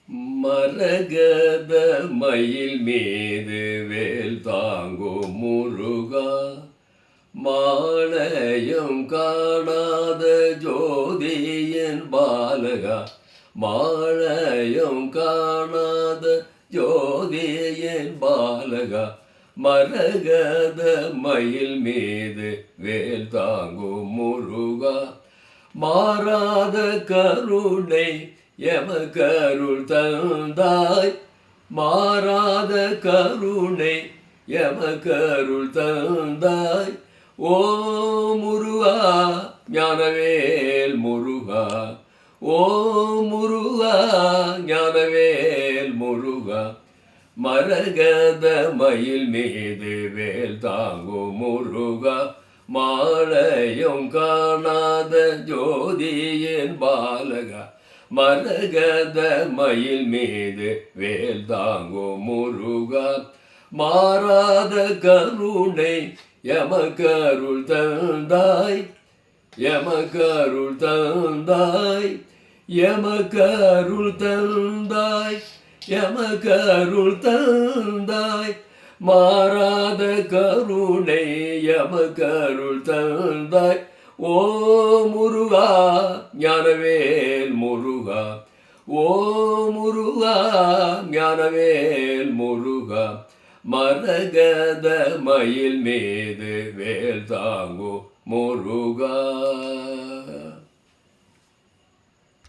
மரகத மயில் மீது வேல் தாங்கும் முருகா, மாலையும் காணாத ஜோதியின் பாலகா, மாலையும் காணாத ஜோதியின் பாலகா, மரகத மயில் மீது வேல் தாங்கும் முருகா, மாறாத கருணை எமக்கருள் தந்தாய், மாறாத கருணை எமக்கருள் தந்தாய். ஓ முருகா ஞானவேல் முருகா, ஓ முருகா ஞானவேல் முருகா, மரகத மயில் மீது வேல் தாங்கும் முருகா, மாலையும் காணாத ஜோதியின் பாலகா, மரகத மயில் மீது வேல் தாங்கும் முருகா, மாறாத கருணை எமக்கருள் தந்தாய், எமக்கருள் தந்தாய், எமக்கருள் தந்தாய், எமக்கருள் தந்தாய், மாறாத கருணை எமக்கருள் தந்தாய். ஓ முருகா ஞானவேல் முருகா, ஓ முருகா ஞானவேல் முருகா, மரகத மயில் மீது வேல் தாங்கும் முருகா.